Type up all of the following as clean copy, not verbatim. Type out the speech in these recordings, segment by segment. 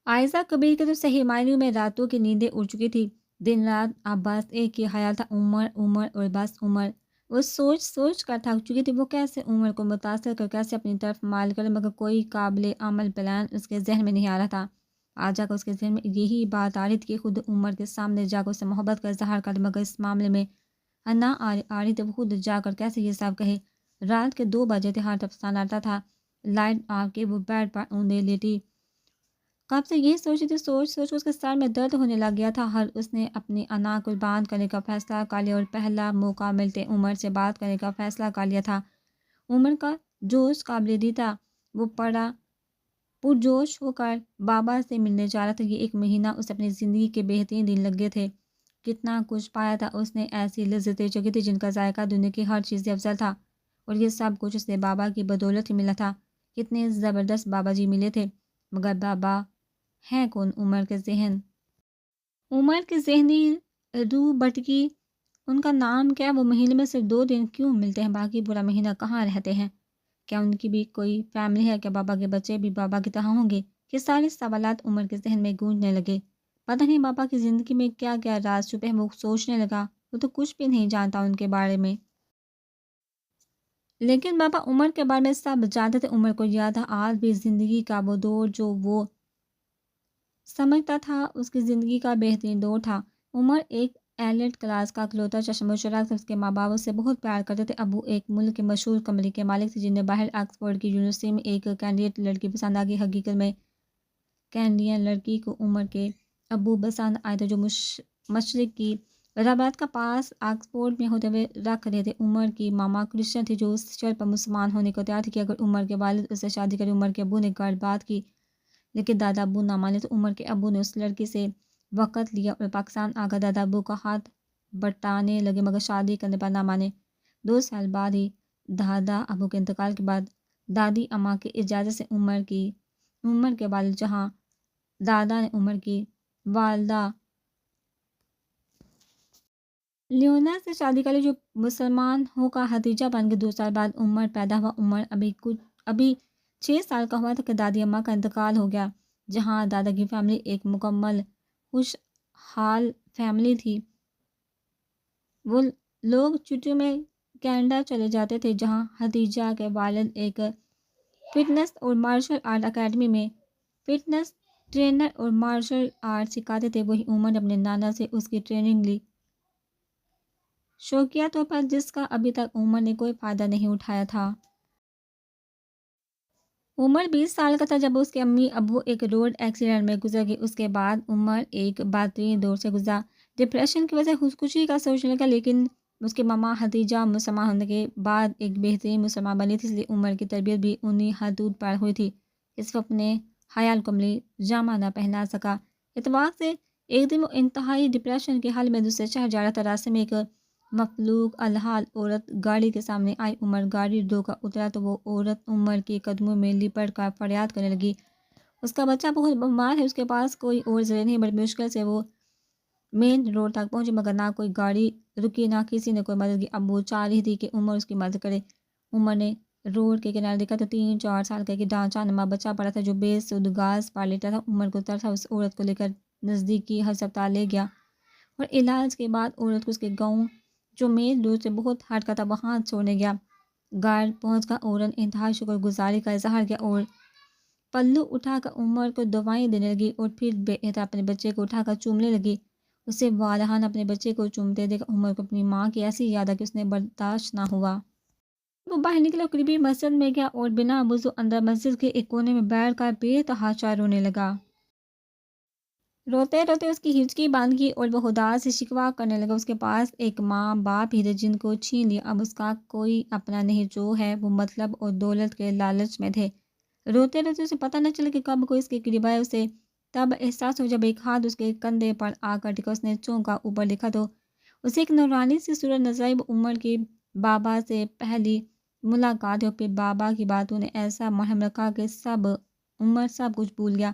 عائزہ کبیر کے تو صحیح معنیوں میں راتوں کی نیندیں اڑ چکی تھی۔ دن رات اب بس ایک ہی خیال تھا، عمر عمر اور بس عمر۔ وہ سوچ سوچ کر تھک چکی تھی، وہ کیسے عمر کو متاثر کر کیسے اپنی طرف مائل کرے، مگر کوئی قابل عمل پلان اس کے ذہن میں نہیں آ رہا تھا۔ آج جا کر اس کے ذہن میں یہی بات آ رہی تھی کہ خود عمر کے سامنے جا کر اسے محبت کا اظہار کر، مگر اس معاملے میں نہ آ رہی تو وہ خود جا کر کیسے یہ سب کہے۔ رات کے 2 بجے تھے، ہاتھ افسانہ آتا تھا، لائٹ آ کے وہ بیڈ پر اوندے لیٹی کب سے یہی سوچی تھی، سوچ سوچ اس کے سر میں درد ہونے لگ گیا تھا۔ ہر اس نے اپنی انا کو باندھ کرنے کا فیصلہ کر لیا اور پہلا موقع ملتے عمر سے بات کرنے کا فیصلہ کر لیا تھا۔ عمر کا جوش قابل دید تھا، وہ پڑا پرجوش ہو کر بابا سے ملنے جا رہا تھا۔ یہ 1 مہینہ اسے اپنی زندگی کے بہترین دن لگے تھے۔ کتنا کچھ پایا تھا اس نے، ایسی لذتیں چکی تھی جن کا ذائقہ دنیا کی ہر چیز سے افضل تھا، اور یہ سب کچھ اسے بابا کی بدولت ہی ملا تھا۔ کتنے زبردست بابا جی ملے تھے، مگر بابا ہے کون؟ عمر کے ذہنی روح بھٹکی۔ ان کا نام کیا؟ وہ مہینے میں صرف 2 دن کیوں ملتے ہیں؟ باقی پورا مہینہ کہاں رہتے ہیں؟ کیا ان کی بھی کوئی فیملی ہے؟ کیا بابا کے بچے بھی بابا کی طرح ہوں گے؟ یہ سارے سوالات عمر کے ذہن میں گونجنے لگے۔ پتہ نہیں بابا کی زندگی میں کیا کیا راز چھپے ہیں، وہ سوچنے لگا۔ وہ تو کچھ بھی نہیں جانتا ان کے بارے میں، لیکن بابا عمر کے بارے میں سب جانتے تھے۔ عمر کو یاد تھا آج بھی زندگی کا وہ دور جو وہ سمجھتا تھا اس کی زندگی کا بہترین دور تھا۔ عمر ایک ایلیٹ کلاس کا اکلوتا چشم و چراغ تھا۔ اس کے ماں باپ اس سے بہت پیار کرتے تھے۔ ابو ایک ملک کے مشہور کمپنی کے مالک تھے، جنہیں باہر آکسفورڈ کی یونیورسٹی میں ایک کینڈیڈیٹ لڑکی پسند آ گئی۔ حقیقت میں کینیڈین لڑکی کو عمر کے ابو پسند آئے تھے، جو مشرق کی روایات کا پاس آکسفورڈ میں ہوتے ہوئے رکھ رہے تھے۔ عمر کی ماما کرسچن تھی، جو اس شرط پر مسلمان ہونے کو تیار تھی کہ اگر عمر کے والد اس سے شادی کرے۔ عمر کے ابو نے گھر بات کی، لیکن دادا ابو نہ مانے تو عمر کے ابو نے اس لڑکی سے وقت لیا اور پاکستان آ کر دادا ابو کا ہاتھ بٹانے لگے، مگر شادی کرنے پر نہ مانے۔ 2 سال بعد ہی دادا ابو کے انتقال کے بعد دادی اماں کی اجازت سے عمر کے والد جہاں دادا نے عمر کی والدہ لیونا سے شادی کر لی، جو مسلمان ہو کر حتیجہ بن گئی۔ 2 سال بعد عمر پیدا ہوا۔ عمر ابھی 6 سال کا ہوا تھا کہ دادی اماں کا انتقال ہو گیا۔ جہاں دادا کی فیملی ایک مکمل خوشحال فیملی تھی، وہ لوگ چھٹیوں میں کینیڈا چلے جاتے تھے، جہاں حتیجہ کے والد ایک فٹنس اور مارشل آرٹ اکیڈمی میں فٹنس ٹرینر اور مارشل آرٹ سکھاتے تھے۔ وہی عمر نے اپنے نانا سے اس کی ٹریننگ لی، شوقیہ طور پر، جس کا ابھی تک عمر نے کوئی فائدہ نہیں اٹھایا تھا۔ عمر 20 سال کا تھا جب اس کے امی ابو ایک روڈ ایکسیڈنٹ میں گزر گئے۔ اس کے بعد عمر ایک بدترین دور سے گزرا۔ ڈپریشن کی وجہ سے خودکشی کا سوچنے لگا، لیکن اس کی ماما حتیجہ مسلمان ہونے کے بعد ایک بہترین مسلمان بنی تھی، اس لیے عمر کی تربیت بھی انہی حدود پر ہوئی تھی۔ اس وقت اپنے خیال کو عملی جامہ نہ پہنا سکا۔ اتفاق سے ایک دن وہ انتہائی ڈپریشن کے حال میں دوسرے شہر جا رہا تھا۔ راستے میں ایک مفلوج الحال عورت گاڑی کے سامنے آئی۔ عمر گاڑی رو کر اترا تو وہ عورت عمر کے قدموں میں لپٹ کر فریاد کرنے لگی۔ اس کا بچہ بہت بیمار ہے، اس کے پاس کوئی اور ذریعہ نہیں۔ بڑی مشکل سے وہ مین روڈ تک پہنچی، مگر نہ کوئی گاڑی رکی، نہ کسی نے کوئی مدد کی۔ اب وہ چاہ رہی تھی کہ عمر اس کی مدد کرے۔ عمر نے روڈ کے کنارے دیکھا تو 3-4 سال کا ایک ڈھانچہ نما بچہ پڑا تھا، جو بے سود گھاس پر لیٹا تھا۔ عمر کو ترس، اس عورت کو لے کر نزدیکی ہسپتال لے گیا، اور علاج کے بعد عورت کو اس کے گاؤں، جو مین روڈ سے بہت ہٹ کر تھا، وہاں چھوڑنے گیا۔ گھر پہنچ کر عورت نے انتہائی شکر گزاری کا اظہار کیا اور پلو اٹھا کر عمر کو دوائیں دینے لگی، اور پھر بے احتیاط اپنے بچے کو اٹھا کر چومنے لگی۔ اسے والہانہ اپنے بچے کو چومتے دیکھ عمر کو اپنی ماں کی ایسی یاد آئی کہ اس نے برداشت نہ ہوا۔ وہ باہر نکلا، قریبی مسجد میں گیا اور بنا وضو اندر مسجد کے ایک کونے میں بیٹھ کر بے تحاشا رونے لگا۔ روتے روتے اس کی ہچکی بند کی اور وہ خدا سے شکوہ کرنے لگا۔ اس کے پاس ایک ماں باپ ہی تھے جن کو چھین لیا، اب اس کا کوئی اپنا نہیں، جو ہے وہ مطلب اور دولت کے لالچ میں تھے۔ روتے روتے اسے پتہ نہ چلا کہ کب کوئی اس کے قریب آیا۔ اسے تب احساس ہو جب ایک ہاتھ اس کے کندھے پر آ کر ٹکا۔ اس نے چونکا، اوپر دیکھا تو اسے ایک نورانی سی صورت نظر آئی۔ وہ عمر کے بابا سے پہلی ملاقات ہے، اور پھر بابا کی باتوں نے ایسا مرہم رکھا کہ عمر سب کچھ بھول گیا۔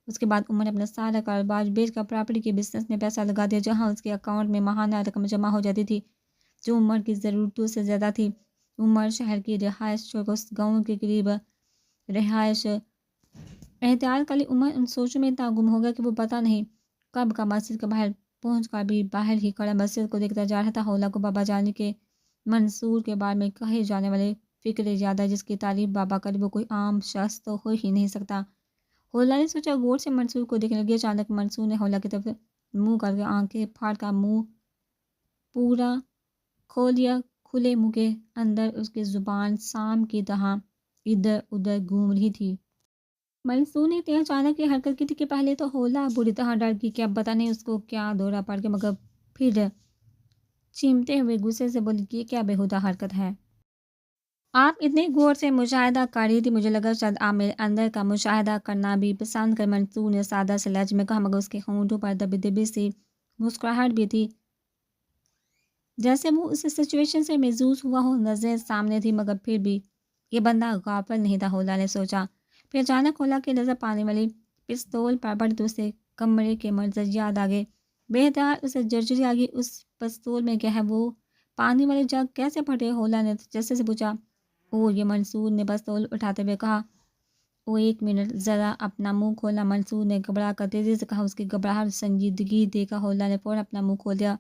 اس کے بعد عمر نے اپنا سارا کاروبار بیچ کر پراپرٹی کے بزنس میں پیسہ لگا دیا، جہاں اس کے اکاؤنٹ میں ماہانہ رقم جمع ہو جاتی تھی جو عمر کی ضرورتوں سے زیادہ تھی۔ عمر شہر کی رہائش چھوڑ کر اس گاؤں کے قریب رہائش احتیاط کا لیے عمر ان سوچوں میں اتنا گم ہو گیا کہ وہ پتہ نہیں کب کا مسجد کے باہر پہنچ کر بھی باہر ہی کھڑا مسجد کو دیکھتا جا رہا تھا۔ حولا کو بابا جانے کے منصور کے بارے میں کہے جانے والے فکر زیادہ جس کی تعریف بابا کرے وہ کوئی عام شخص تو ہو ہی نہیں سکتا۔ حولا نے سوچا، غور سے منصور کو دیکھنے لگی۔ اچانک منصور نے حولا کی طرف منہ کر کے آنکھیں پھاڑ کر منہ پورا کھول دیا۔ کھلے منہ کے اندر اس کی زبان سام کی طرح ادھر ادھر گھوم رہی تھی۔ منصور نے اتنی اچانک یہ حرکت کی تھی کہ پہلے تو حولا بری طرح ڈر گئی کہ اب پتہ نہیں اس کو کیا دورہ پڑ کے، مگر پھر چیمتے ہوئے غصے سے بولی کہ یہ کیا بےہودہ حرکت ہے۔ آپ اتنے غور سے مشاہدہ کر رہی تھی، مجھے لگا شاید آپ میرے اندر کا مشاہدہ کرنا بھی پسند کر۔ منصور نے سادہ سے لہجے میں کہا، مگر اس کے ہونٹوں پر دبی دبی سی مسکراہٹ بھی تھی، جیسے وہ اس سچویشن سے محظوظ ہوا ہو۔ نظریں سامنے تھی مگر پھر بھی یہ بندہ غافل نہیں تھا، حولا نے سوچا۔ پھر اچانک حولا کی نظر پانے والی پستول پر پڑی تو اسے کمرے کے منظر یاد آ گئے۔ بے اختیار اسے جرجری آ گئی، اس پستول میں کیا ہے؟ وہ پانی والے جگ کیسے پھٹے؟ حولا نے جیسے سے پوچھا۔ او یہ، منصور نے پستول اٹھاتے ہوئے کہا۔ او ایک منٹ، ذرا اپنا منہ کھولنا، منصور نے گھبرا کر تیزی سے کہا۔ اس کی گھبراہٹ سنجیدگی دے کر حولا نے فوراً اپنا منہ کھول دیا۔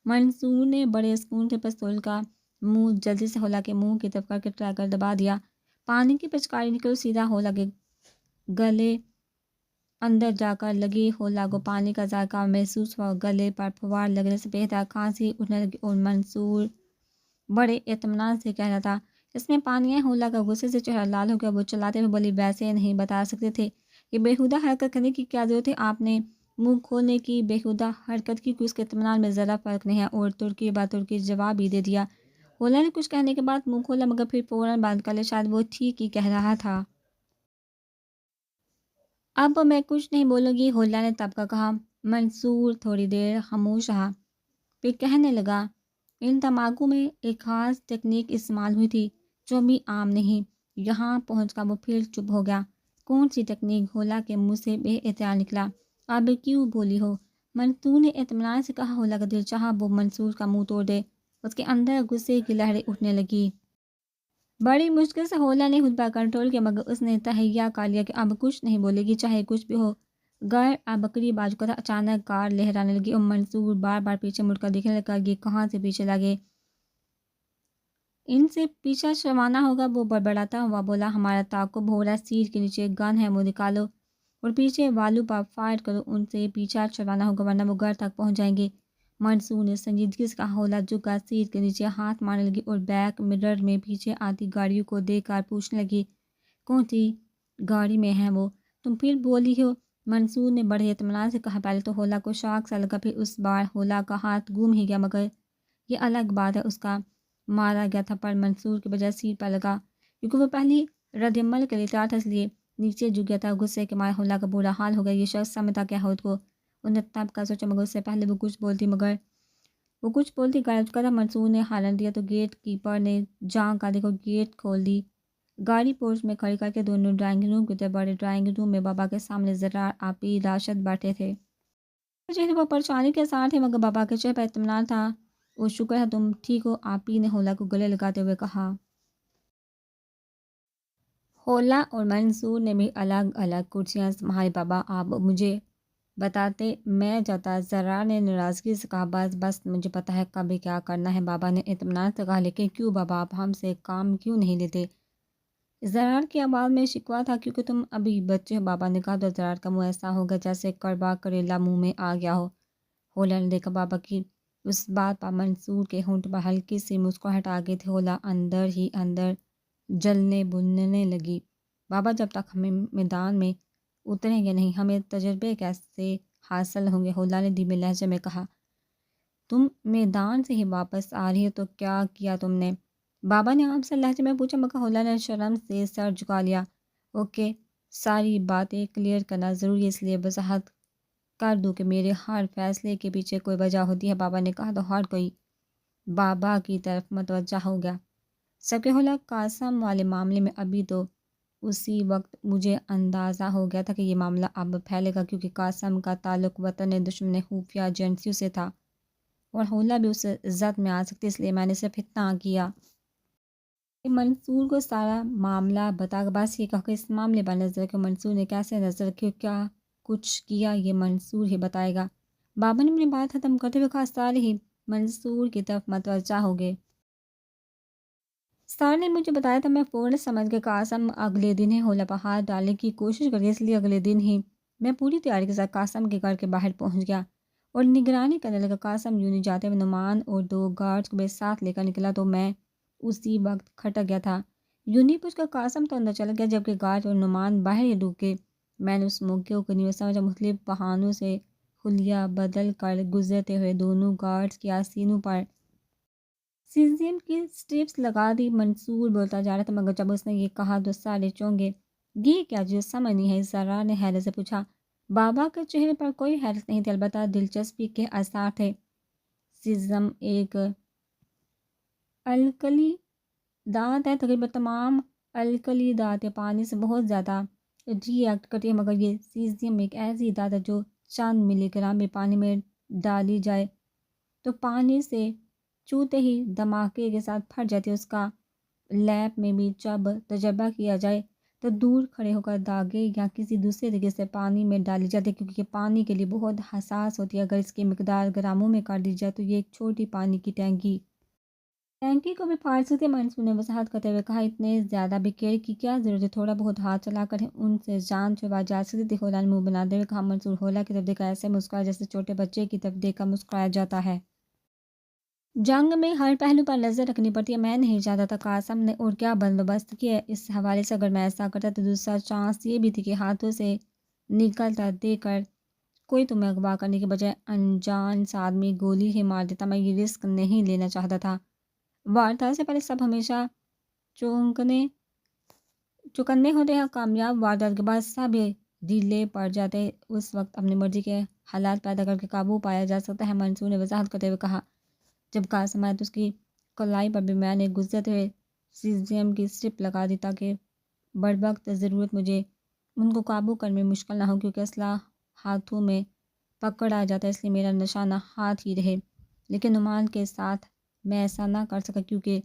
منصور نے بڑے سکون سے پستول کا منہ جلدی سے حولا کے منہ کی طرف کر کے ٹرائی کر دبا دیا۔ پانی کی پچکاری نکل سیدھا حولا کے گلے اندر جا کر لگی۔ حولا کو پانی کا ذائقہ محسوس ہوا اور گلے پر پھوار لگنے سے بہتر کھانسی اٹھنے لگی، اور منصور بڑے اطمینان سے کہہ رہا تھا، اس میں پانی ہے۔ حولا کا غصے سے چہرہ لال ہو گیا، وہ چلاتے ہوئے بولی، ویسے نہیں بتا سکتے تھے، یہ بےہودہ حرکت کرنے کی کیا ضرورت ہے؟ آپ نے منہ کھولنے کی بےہودہ حرکت کی کہ اس کے اطمینان میں ذرا فرق نہیں ہے، اور ترکی بات ترکی جواب بھی دے دیا۔ حولا نے کچھ کہنے کے بعد منہ کھولا مگر پھر فوراً بند کر لیا، شاید وہ ٹھیک ہی کہہ رہا تھا۔ اب میں کچھ نہیں بولوں گی، حولا نے تب کا کہا۔ منصور تھوڑی دیر خاموش رہا، پھر کہنے لگا، ان دھماکوں میں ایک خاص ٹیکنیک استعمال ہوئی تھی جو ابھی عام نہیں۔ یہاں پہنچ کر وہ پھر چپ ہو گیا۔ کون سی ٹیکنیک؟ حولا کے منہ سے بے اختیار نکلا۔ اب کیوں بولی ہو؟ منصور نے اطمینان سے کہا۔ حولا کا دل چاہا وہ منصور کا منہ توڑ دے، اس کے اندر غصے کی لہریں اٹھنے لگی۔ بڑی مشکل سے حولا نے خود پر کنٹرول کیا، مگر اس نے تہیہ کر لیا کہ اب کچھ نہیں بولے گی، چاہے کچھ بھی ہو۔ گر اب بکری بازو کا تھا۔ اچانک کار لہرانے لگی اور منصور بار بار پیچھے مڑ کر دیکھنے لگا، یہ کہاں سے پیچھے لگے، ان سے پیچھا چھڑوانا ہوگا۔ وہ بڑبڑاتا ہوا بولا، ہمارا تعاقب ہو رہا ہے، سیٹ کے نیچے گن ہے، وہ نکالو اور پیچھے والو پر فائر کرو، ان سے پیچھا چھڑوانا ہوگا ورنہ وہ گھر تک پہنچ جائیں گے۔ منصور نے سنجیدگی سے کہا۔ حولا جھک کر سیٹ کے نیچے ہاتھ مارنے لگی اور بیک مرر میں پیچھے آتی گاڑیوں کو دیکھ کر پوچھنے لگی، کون سی گاڑی میں ہیں وہ؟ تم پھر بولی ہو؟ منصور نے بڑے اطمینان سے کہا۔ پہلے تو حولا کو شاک سا لگا، پھر اس بار حولا کا ہاتھ گم ہی گیا، مگر یہ الگ بات ہے، اس کا مارا گیا تھپڑ منصور کی بجائے سیٹ پر لگا، کیونکہ وہ پہلی رد عمل کے لیے تیار تھا، اس لیے نیچے جھک گیا تھا۔ غصے کے مارے حولا کا برا حال ہو گیا، یہ شخص سمجھتا کیا خود کو؟ انہیں تب کا سوچا، مگر اس سے پہلے وہ کچھ بولتی غائب چکا تھا۔ منصور نے ہارن دیا تو گیٹ کیپر نے جان کا دیکھو گیٹ کھول دی۔ گاڑی پورچ میں کھڑی کر کے دونوں ڈرائنگ روم کی طرف بڑھے۔ ڈرائنگ روم میں بابا کے سامنے زرار، آپی، راشد بیٹھے تھے۔ چہرے پر پریشانی کے ساتھ تھے مگر بابا کے چہرے پر اطمینان تھا۔ وہ شکر ہے تم ٹھیک ہو، آپی نے حولا کو گلے لگاتے ہوئے کہا۔ حولا اور منصور نے بھی الگ الگ کرسیاں سنبھالی۔ بابا آپ مجھے بتاتے میں جاتا، زرار نے ناراضگی سے کہا۔ بس بس مجھے پتہ ہے کبھی کیا کرنا ہے، بابا نے اطمینان سے کہا۔ لیکن کیوں بابا، آپ ہم سے کام کیوں نہیں لیتے؟ زرار کی آواز میں شکوہ تھا۔ کیونکہ تم ابھی بچے ہو، بابا نے کہا تو زرار کا منہ ایسا ہو گیا جیسے کڑوا کریلا منہ میں آ گیا ہو۔ حولا نے دیکھا بابا کی اس بات پر منصور کے ہونٹ پر ہلکی سی مسکراہٹ آ گئی تھی۔ حولا اندر ہی اندر جلنے بھننے لگی۔ بابا جب تک ہمیں میدان میں اتریں گے نہیں، ہمیں تجربے کیسے حاصل ہوں گے؟ حولا نے دھیمے لہجے میں کہا۔ تم میدان سے ہی واپس آ رہی ہو تو کیا کیا تم نے؟ بابا نے عام سے لہجے میں پوچھا، مگر حولا نے شرم سے سر جھکا لیا۔ اوکے، ساری باتیں کلیئر کرنا ضروری ہے، اس لیے وضاحت کر دوں کہ میرے ہر فیصلے کے پیچھے کوئی وجہ ہوتی ہے، بابا نے کہا تو ہر کوئی بابا کی طرف متوجہ ہو گیا۔ سب کے حولا قاسم والے معاملے میں ابھی تو اسی وقت مجھے اندازہ ہو گیا تھا کہ یہ معاملہ اب پھیلے گا، کیونکہ قاسم کا تعلق وطن دشمن خفیہ ایجنسیوں سے تھا اور حولا بھی اس زد میں آ سکتی، اس لیے میں نے صرف اتنا کیا کہ منصور کو سارا معاملہ بتا کے بس یہ کہا کہ اس معاملے پر نظر رکھو۔ منصور نے کیسے نظر رکھی، کیا کچھ کیا، یہ منصور ہی بتائے گا۔ بابا نے اپنی بات ختم کرتے ہوئے کہا، سارے ہی منصور کی طرف متوجہ ہو گئے۔ سار نے مجھے بتایا تھا، میں فوراً سمجھ گیا قاسم اگلے دن ہی حولا پر ہاتھ ڈالنے کی کوشش کر گیا، اس لیے اگلے دن ہی میں پوری تیاری کے ساتھ قاسم کے گھر کے باہر پہنچ گیا اور نگرانی کرنے لگا۔ قاسم یوں نہیں جاتے ہوئے نعمان اور 2 گارڈز کو بھی ساتھ لے کر نکلا تو میں اسی وقت کھٹک گیا تھا۔ یوں نہیں پوچھ کر قاسم تو اندر چلا گیا جبکہ گارڈ اور نعمان باہر ہی رکے۔ میں نے اس موقع کو نہیں سمجھا، مختلف بہانوں سے حلیہ بدل کر گزرتے ہوئے دونوں گارڈز کی آستینوں پر سیزیم کی سٹرپس لگا دی۔ منصور بولتا جا رہا تھا مگر جب اس نے یہ کہا تو سارے چونگے۔ یہ کیا جو سمجھ نہیں ہے؟ سرار نے حیرت سے پوچھا۔ بابا کے چہرے پر کوئی حیرت نہیں تھی، البتہ دلچسپی کے آثار تھے۔ سیزم ایک الکلی دھات ہے، تقریباً تمام الکلی دھاتیں پانی سے بہت زیادہ ری ایکٹ کرتی ہے، مگر یہ سیزیم ایک ایسی دھات ہے جو چند ملی گرام بھی پانی میں ڈالی جائے تو پانی سے چوتے ہی دھماکے کے ساتھ پھٹ جاتی ہے۔ اس کا لیب میں بھی جب تجربہ کیا جائے تو دور کھڑے ہو کر داغے یا کسی دوسرے طریقے سے پانی میں ڈالی جاتی ہے، کیونکہ یہ پانی کے لیے بہت حساس ہوتی ہے۔ اگر اس کی مقدار گراموں میں کر دی جائے تو یہ ایک چھوٹی پانی کی ٹینکی کو بھی پھاڑ سکتے ہیں۔ منصور نے وضاحت کرتے ہوئے کہا، اتنے زیادہ بھی کیئر کی کیا ضرورت ہے، تھوڑا بہت ہاتھ چلا کر ان سے جان چھڑوائی جا سکتی تھی۔ ہولا نے منہ بناتے ہوئے کہا۔ منصور ہولا کی طرف دیکھا، ایسے مسکرایا جیسے چھوٹے بچے کی طرف دیکھ کر مسکرایا جاتا ہے۔ جنگ میں ہر پہلو پر نظر رکھنی پڑتی ہے، میں نہیں چاہتا تھا قاسم نے اور کیا بندوبست کیا ہے اس حوالے سے۔ اگر میں ایسا کرتا تو دوسرا چانس یہ بھی تھی کہ ہاتھوں سے نکلتا دیکھ کر کوئی تمہیں اغوا کرنے کے بجائے انجان سا آدمی گولی ہی مار دیتا۔ میں یہ رسک نہیں لینا چاہتا تھا۔ واردات سے پہلے سب ہمیشہ چوکنے ہوتے ہیں، کامیاب واردات کے بعد سب ڈھیلے پڑ جاتے ہیں۔ اس وقت اپنی مرضی کے حالات پیدا کر کے قابو پایا جا سکتا ہے، منصور نے وضاحت کرتے ہوئے کہا۔ جب قاسم آیا تو اس کی کلائی پر بھی میں نے گزرتے ہوئے سیزیم کی سٹرپ لگا دی تاکہ بروقت ضرورت مجھے ان کو قابو کرنے میں مشکل نہ ہو، کیونکہ اسلحہ ہاتھوں میں پکڑا جاتا ہے، اس لیے میرا نشانہ ہاتھ ہی رہے۔ لیکن نعمان کے ساتھ میں ایسا نہ کر سکا کیونکہ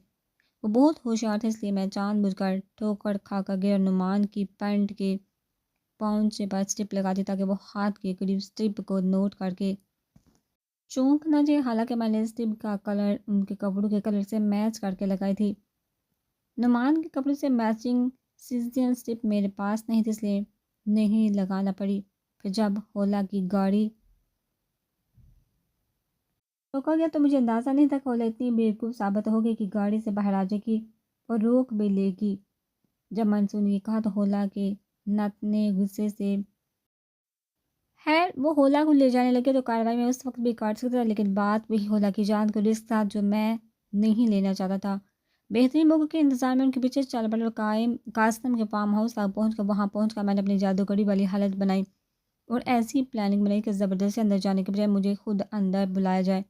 وہ بہت ہوشیار تھا، اس لیے میں جان بوجھ کر ٹھوکر کھا کر گیا اور نعمان کی پینٹ کے پاؤنچے پر سٹرپ لگا دی تاکہ وہ ہاتھ کے قریب سٹرپ کو نوٹ کر کے چونک نہ جائے۔ حالانکہ میں نے سٹرپ کا کلر ان کے کپڑوں کے کلر سے میچ کر کے لگائی تھی۔ نعمان کے کپڑوں سے میچنگ سیزیم سٹرپ میرے پاس نہیں تھی، اس لیے نہیں لگانا پڑی۔ پھر جب ہولا کی گاڑی روکا گیا تو مجھے اندازہ نہیں تھا کہ ہولا اتنی بیوقوف ثابت ہو گئی کہ گاڑی سے باہر آ جائے گی اور روک بھی لے گی۔ جب منصور نے یہ کہا تو ہولا کے نت نے غصے سے خیر وہ ہولا کو لے جانے لگے تو کارروائی میں اس وقت بھی کاٹ سکتا تھا، لیکن بات وہی ہولا کی جان کو رسک تھا جو میں نہیں لینا چاہتا تھا۔ بہترین موقع کے انتظار میں ان کے پیچھے چل پڑا اور قاسم کے فارم ہاؤس تک پہنچ کر وہاں پہنچ کر میں نے اپنی جادوگری والی حالت بنائی اور ایسی پلاننگ بنائی کہ زبردستی اندر جانے کے بجائے مجھے خود اندر بلایا جائے،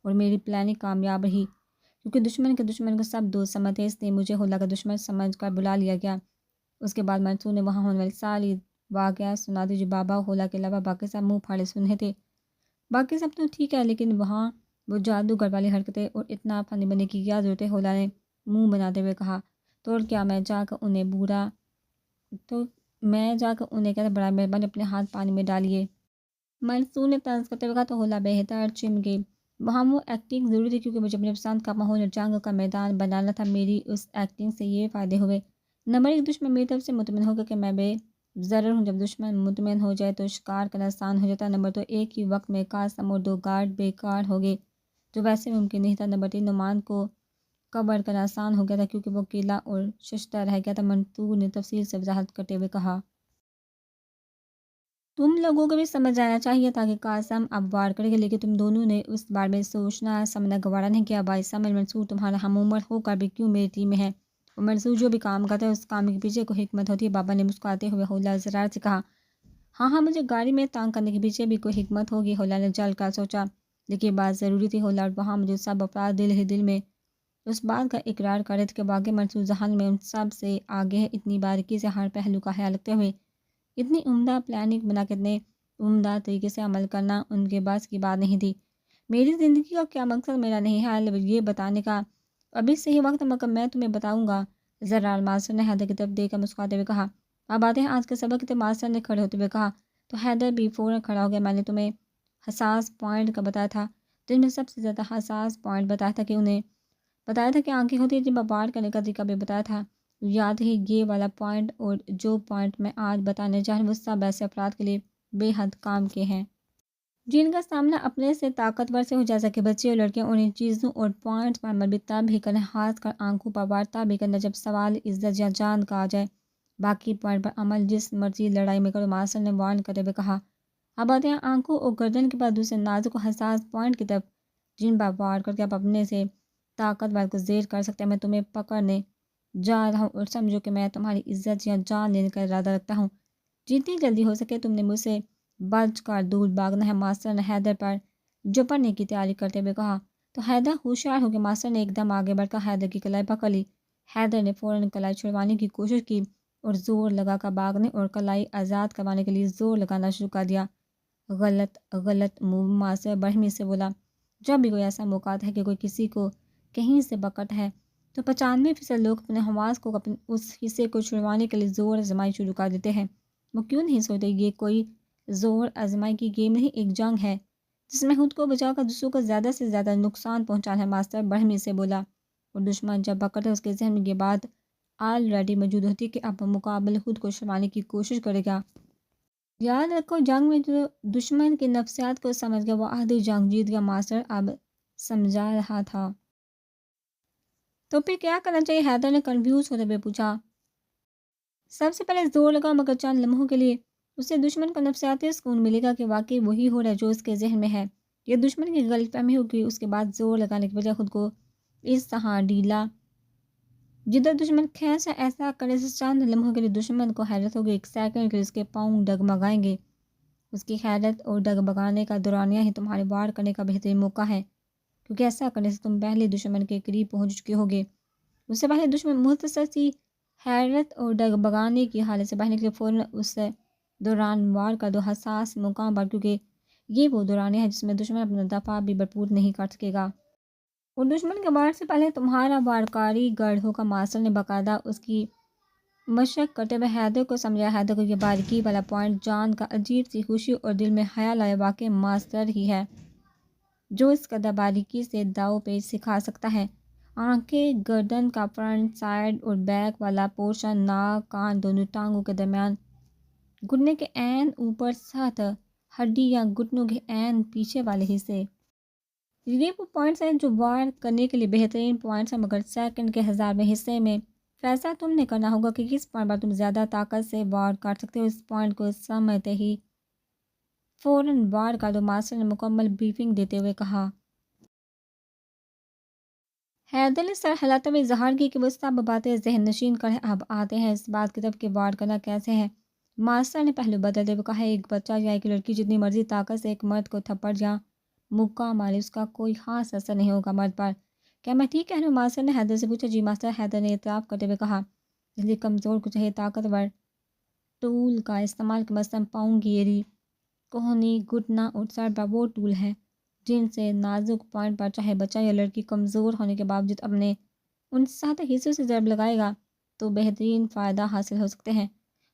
اور میری پلاننگ کامیاب رہی کیونکہ دشمن کے دشمن کو سب دوست سمجھتے، اس لیے مجھے ہولا کا دشمن سمجھ کر بلا لیا گیا۔ اس کے بعد منصور نے وہاں ہونے والی ساری واقعات سنا دی جو بابا ہولا کے علاوہ باقی سب منہ پھاڑے سنے تھے۔ باقی سب تو ٹھیک ہے، لیکن وہاں وہ جادوگر والی حرکتیں اور اتنا فنی بننے کی کیا ضرورت ہے؟ ہولا نے منہ بناتے ہوئے کہا۔ تو اور کیا، میں جا کر انہیں کہتا، بڑا مہربانی اپنے ہاتھ پانی میں ڈالیے۔ منصور نے طنز کرتے ہوئے کہا تو ہولا بہتر چم گئی۔ وہاں وہ ایکٹنگ ضروری تھی کیونکہ مجھے اپنے پسند کا ماحول اور جنگ کا میدان بنانا تھا۔ میری اس ایکٹنگ سے یہ فائدے ہوئے، نمبر ایک، دشمن میری طرف سے مطمئن ہوگا کہ میں بے ضرر ہوں۔ جب دشمن مطمئن ہو جائے تو شکار کرنا آسان ہو جاتا ہے۔ نمبر دو، ایک ہی وقت میں قاسم اور 2 گارڈ بیکار ہو گئے جو ویسے ممکن نہیں تھا۔ نمبر تین، نعمان کو کور کرنا آسان ہو گیا تھا کیونکہ وہ اکیلا اور ششدر رہ گیا تھا۔ منصور نے تفصیل سے وضاحت کرتے ہوئے کہا۔ تم لوگوں کو بھی سمجھ آنا چاہیے تھا کہ قاسم اب وار کرے گا، لیکن تم دونوں نے اس بارے میں سوچنا سمجھنا گوارا نہیں کیا۔ باعث سمجھ منصور تمہارا ہم عمر ہو کر بھی کیوں میری ٹیم میں ہے؟ اور منصور جو بھی کام کرتا ہے اس کام کے پیچھے کوئی حکمت ہوتی ہے۔ بابا نے مسکراتے ہوئے ہولا زرار سے کہا۔ ہاں مجھے گاڑی میں تانگ کرنے کے پیچھے بھی کوئی حکمت ہوگی، ہولا نے جل کر سوچا۔ لیکن یہ بات ضروری تھی ہولا، اور وہاں مجھے سب افراد دل ہی دل میں اس بات کا اقرار کر رہے تھے کہ واقعی منصور ذہن میں ان سب سے آگے ہے، اتنی باریکی سے ہر پہلو کا خیال رکھتے ہوئے اتنی عمدہ پلاننگ بنا کے اتنے عمدہ طریقے سے عمل کرنا ان کے بس کی بات نہیں تھی۔ میری زندگی کا کیا مقصد میرا نہیں ہے یہ بتانے کا ابھی صحیح وقت مگر میں تمہیں بتاؤں گا، ذرا ماسٹر نے حیدر کی طرف دیکھ کر مسکراتے ہوئے کہا۔ اب آتے ہیں آج کے سبق کی، ماسٹر نے کھڑے ہوتے ہوئے کہا۔ تو حیدر بھی فوراً کھڑا ہو گیا۔ میں نے تمہیں حساس پوائنٹ کا بتایا تھا، جن میں سب سے زیادہ حساس پوائنٹ بتایا تھا کہ آنکھیں ہوتی ہیں، جن پر وار کرنے کا طریقہ بھی بتایا تھا۔ یاد ہے یہ والا پوائنٹ، اور جو پوائنٹ میں آج بتانے جا رہا ہوں وہ سب ایسے افراد کے لیے بے حد کام کے ہیں جن کا سامنا اپنے سے طاقتور سے ہو، جیسا کہ بچے اور لڑکیاں انہیں چیزوں اور پوائنٹس پر عمل بھی تب ہی کریں، خاص کر آنکھوں پر وار تب ہی کرنا جب سوال عزت یا جان کا آ جائے۔ باقی پوائنٹ پر عمل جس مرضی لڑائی میں کرو، ماسٹر نے وارن کرتے ہوئے کہا۔ اب آتے ہیں آنکھوں اور گردن کے بعد دوسرے نازک و حساس پوائنٹ کی طرف، جن پر وار کر کے آپ اپنے سے طاقتور کو زیر کر سکتے ہیں۔ میں تمہیں پکڑنے جا رہا ہوں اور سمجھو کہ میں تمہاری عزت یا جان لینے کا ارادہ رکھتا ہوں۔ جتنی جلدی ہو سکے تم نے مجھ سے بچ کر دور بھاگنا ہے، ماسٹر نے حیدر پر جھپٹنے کی تیاری کرتے ہوئے کہا۔ تو حیدر ہوشیار ہو کے ماسٹر نے ایک دم آگے بڑھ کر حیدر کی کلائی پکڑ لی۔ حیدر نے فوراً کلائی چھڑوانے کی کوشش کی اور زور لگا کر بھاگنے اور کلائی آزاد کروانے کے لیے زور لگانا شروع کر دیا۔ غلط غلط موو، ماسٹر برہمی سے بولا۔ جب بھی کوئی ایسا موقع آتا ہے کہ کوئی کسی کو کہیں سے پکڑتا ہے تو 95% لوگ اپنے حواس کو اپنے اس حصے کو چھڑوانے کے لیے زور آزمائی شروع کر دیتے ہیں۔ وہ کیوں نہیں سوچتے یہ کوئی زور آزمائی کی گیم نہیں، ایک جنگ ہے جس میں خود کو بچا کر دوسروں کو زیادہ سے زیادہ نقصان پہنچانا ہے، ماسٹر برہمی سے بولا۔ اور دشمن جب پکڑتا ہے اس کے ذہن میں یہ بات آلریڈی موجود ہوتی ہے کہ اب مقابل خود کو چھڑوانے کی کوشش کرے گا۔ یاد رکھو جنگ میں جو دشمن کی نفسیات کو سمجھ گیا وہ آدھی جنگ جیت گیا، ماسٹر اب سمجھا رہا تھا۔ تو پھر کیا کرنا چاہیے؟ حیدر نے کنفیوز ہوتے ہوئے پوچھا۔ سب سے پہلے زور لگا، مگر چند لمحوں کے لیے اسے دشمن کو نفسیاتی سکون ملے گا کہ واقعی وہی ہو رہا ہے جو اس کے ذہن میں ہے۔ یہ دشمن کی غلط فہمی ہوگی، اس کے بعد زور لگانے کی بجائے خود کو اس طرح ڈھیلا جدھر دشمن خیر سے ایسا کرنے سے چند لمحوں کے لیے دشمن کو حیرت ہوگی، ایک سیکنڈ کے لیے اس کے پاؤں ڈگمگائیں گے۔ اس کی حیرت اور ڈگمگانے کا دورانیہ ہی تمہارے وار کرنے کا بہترین موقع ہے، کیونکہ ایسا کرنے سے تم پہلے دشمن کے قریب پہنچ چکے ہوگے۔ اس سے پہلے دشمن مختصر سی حیرت اور ڈگمگانے کی حالت سے بہنے کے لیے فوراً اس دوران وار کر دو، حساس مقام پر، کیونکہ یہ وہ دورانیہ ہے جس میں دشمن اپنا دفاع بھی بھرپور نہیں کر سکے گا۔ اور دشمن کے وار سے پہلے تمہارا وار کاری گڑھ ہوگا، ماسٹر نے باقاعدہ اس کی مشق کرتے ہوئے حیدر کو سمجھایا۔ حیدر کو یہ باریکی والا پوائنٹ جان کا عجیب سی خوشی اور دل میں خیال آیا، واقعی ماسٹر ہی ہے جو اس قدر باریکی سے داؤ پیچ سکھا سکتا ہے۔ آنکھیں، گردن کا فرنٹ، سائڈ اور بیک والا پورشن، ناک، کان، دونوں ٹانگوں کے درمیان، گھٹنے کے عین اوپر سطح، ہڈی یا گھٹنوں کے عین پیچھے والے حصے۔ یہ وہ پوائنٹس ہیں جو وار کرنے کے لیے بہترین پوائنٹس ہیں، مگر سیکنڈ کے 1000ویں حصے میں فیصلہ تم نے کرنا ہوگا کہ کس پوائنٹ پر تم زیادہ طاقت سے وار کر سکتے ہو۔ اس پوائنٹ کو سمجھتے ہی فوراً وار کر دو، ماسٹر نے مکمل بریفنگ دیتے ہوئے کہا۔ حیدر نے سر ہلاتے ہوئے اظہار کی کہ وہ سب باتیں ذہن نشین کریں۔ اب آتے ہیں اس بات کی طرف کہ وار کرنا کیسے ہے۔ ماسٹر نے پہلو بدلتے ہوئے کہا، ایک بچہ یا ایک لڑکی جتنی مرضی طاقت سے ایک مرد کو تھپڑ یا مکہ مارے، اس کا کوئی خاص اثر نہیں ہوگا مرد پر۔ کیا میں ٹھیک کہہ رہا ہوں؟ ماسٹر نے حیدر سے پوچھا۔ جی ماسٹر، حیدر نے اعتراف کرتے ہوئے کہا۔ اس لیے کمزور کو چاہیے طاقتور ٹول کا استعمال، کہ مثلاً پاؤں کی ایڑی، کوہنی، گھٹنا اور سر پر وہ ٹول ہیں جن سے نازک پوائنٹ پر چاہے بچہ یا لڑکی کمزور ہونے کے باوجود اپنے ان سطح حصوں سے ضرب لگائے گا تو بہترین فائدہ حاصل ہو سکتے ہیں۔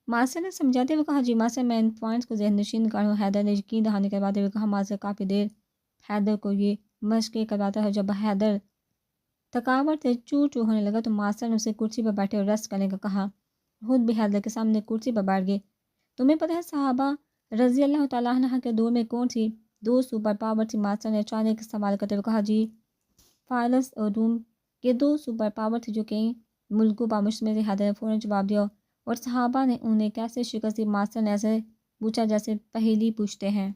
ماسٹر نے سمجھاتے ہوئے کہا، جی ماسٹر، میں ان پوائنٹس کو ذہن نشین کر رہا ہوں۔ حیدر نے یقین دہانی کرواتے ہوئے کہا۔ ماسٹر کافی دیر حیدر کو یہ مشقیں کرواتا ہے۔ جب حیدر تھکاوٹ سے چو چو ہونے لگا تو ماسٹر نے اسے کرسی پر بیٹھے اور ریسٹ کرنے کا کہا۔ خود بھی حیدر کے سامنے کرسی پر بیٹھ گئے۔ تمہیں پتہ ہے صحابہ رضی اللہ تعالیٰ عنہ کے دور میں کون سی دو سپر پاور تھی؟ ماسٹر نے اچانک سوال کرتے ہوئے کہا۔ جی فارس اور روم، یہ دو سپر پاور تھی جو کئی ملکوں پر مشتمل تھی، حیدر نے فوراً جواب دیا۔ اور صحابہ نے انہیں کیسے شکست دی؟ ماسٹر نے ایسے پوچھا جیسے پہیلی پوچھتے ہیں۔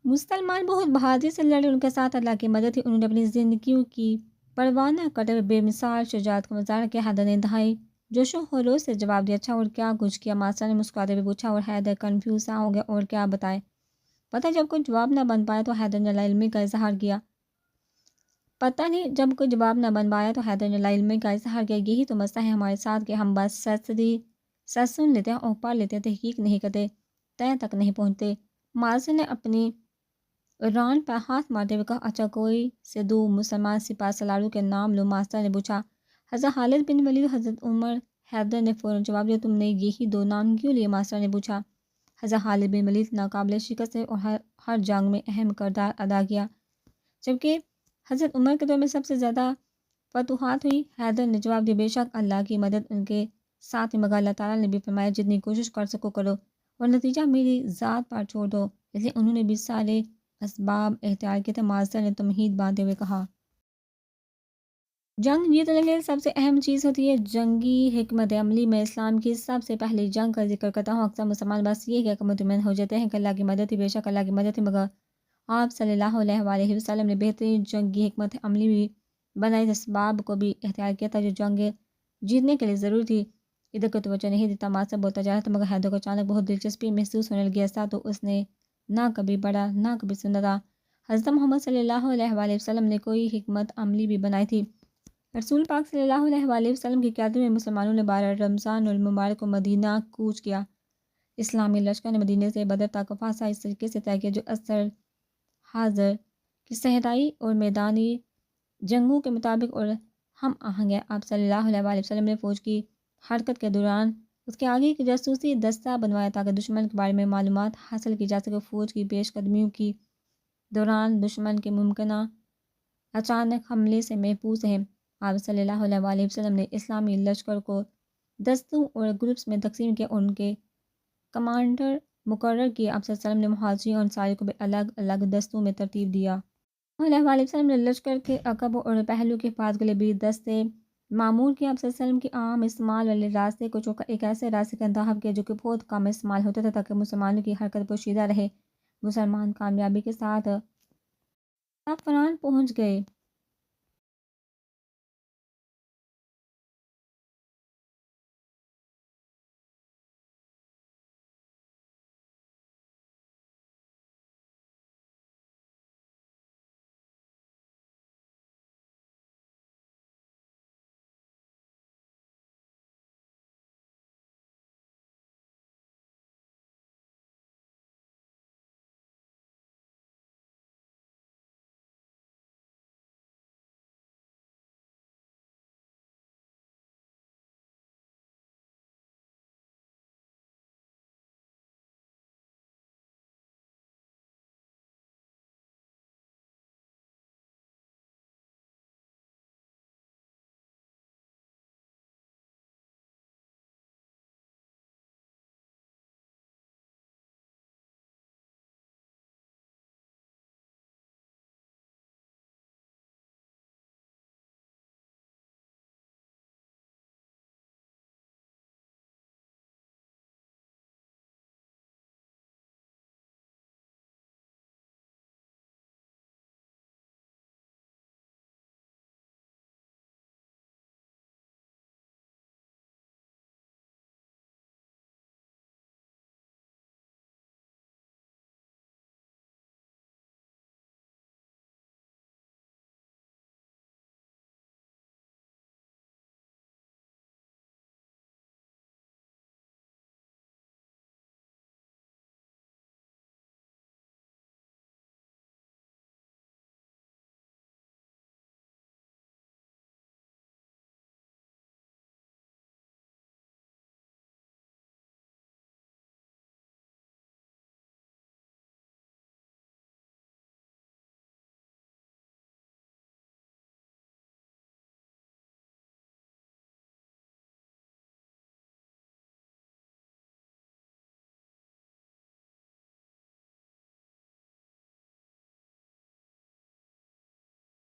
مسلمان بہت بہادری سے لڑے، ان کے ساتھ اللہ کی مدد تھی، انہوں نے اپنی زندگیوں کی پرواہ نہ کرتے ہوئے بے مثال شجاعت کا مظاہرہ کیا۔ حیدر نے انتہائی جوش و خروش سے جواب دیا۔ اچھا، اور کیا کچھ کیا؟ ماسٹر نے مسکراتے ہوئے پوچھا، اور حیدر کنفیوز سا ہو گیا۔ اور کیا بتائے؟ پتہ جب کوئی جواب نہ بن پایا تو حیدر نے لا علمی کا اظہار کیا۔ پتہ نہیں جب کوئی جواب نہ بن پایا تو حیدر نے لا علمی کا اظہار کیا۔ یہی تو مسئلہ ہے ہمارے ساتھ کہ ہم بس سچ سن لیتے ہیں اور پڑھ لیتے ہیں، تحقیق نہیں کرتے، طے تک نہیں پہنچتے۔ ماسٹر نے اپنی عمران پر ہاتھ مارتے ہوئے کہا، اچھا کوئی سے دو مسلمان سپاہ سالاروں کے نام لو؟ ماسٹر نے پوچھا۔ حضرت خالد بن ولید اور حضرت عمر حیدر نے فوراً جواب دیا، تم نے یہی دو نام کیوں لیے؟ ماسٹر نے پوچھا۔ حضرت خالد بن ولید ناقابل شکست ہے اور ہر جنگ میں اہم کردار ادا کیا، جبکہ حضرت عمر کے دور میں سب سے زیادہ فتوحات ہوئی۔ حیدر نے جواب دیا، بے شک اللہ کی مدد ان کے ساتھ ہے، مگر اللہ تعالیٰ نے بھی فرمایا جتنی کوشش کر سکو کرو اور نتیجہ میری ذات پر چھوڑ دو، اس لیے انہوں نے بھی سارے اسباب اختیار کیے تھے۔ ماسٹر نے تمہید باندھتے ہوئے کہا، جنگ جیتنے کے لیے سب سے اہم چیز ہوتی ہے جنگی حکمت عملی۔ میں اسلام کی سب سے پہلی جنگ کا ذکر کرتا ہوں، اکثر مسلمان بس یہ کہہ کر مطمئن ہو جاتے ہیں کہ اللہ کی مدد ہی، بے شک اللہ کی مدد ہے، مگر آپ صلی اللہ علیہ وآلہ وسلم نے بہترین جنگی حکمت عملی بھی بنائی، اسباب کو بھی اختیار کیا تھا جو جنگ جیتنے کے لیے ضروری تھی۔ ادھر کو توجہ نہیں دیتا، ماسٹر بولتا جا رہا تھا، مگر حیدر کو اچانک بہت دلچسپی محسوس ہونے لگی، ایسا تو اس نے نہ کبھی پڑھا نہ کبھی سنا تھا۔ حضرت محمد صلی اللہ علیہ وآلہ وسلم نے کوئی حکمت عملی بھی بنائی تھی۔ رسول پاک صلی اللہ علیہ وآلہ وسلم کی قیادت میں مسلمانوں نے 12 رمضان المبارک کو مدینہ کوچ کیا۔ اسلامی لشکر نے مدینہ سے بدر تک فاصلہ اس طریقے سے طے کیا جو اثر حاضر کی صحرائی اور میدانی جنگوں کے مطابق اور ہم آہنگ ہے۔ آپ صلی اللہ علیہ وآلہ وسلم نے فوج کی حرکت کے دوران اس کے آگے کی جاسوسی دستہ بنوایا تاکہ دشمن کے بارے میں معلومات حاصل کی جا سکے۔ فوج کی پیش قدمیوں کی دوران دشمن کے ممکنہ اچانک حملے سے محفوظ ہیں۔ آپ صلی اللہ علیہ وآلہ وسلم نے اسلامی لشکر کو دستوں اور گروپس میں تقسیم کیا اور ان کے کمانڈر مقرر کیے۔ آپ صلی اللہ علیہ وسلم نے مہاجرین اور انصاری کو بھی الگ الگ دستوں میں ترتیب دیا۔ علیہ وآلہ وسلم نے لشکر کے عقب اور پہلو کی حفاظت کے لیے بھی دستے معمور کیا۔ آپ صلی اللہ علیہ وسلم کی عام استعمال والے راستے کو چھوڑ کر ایک ایسے راستے کا انتخاب کیا جو کہ بہت کم استعمال ہوتا تھا تاکہ مسلمانوں کی حرکت پوشیدہ رہے۔ مسلمان کامیابی کے ساتھ زعفران پہنچ گئے۔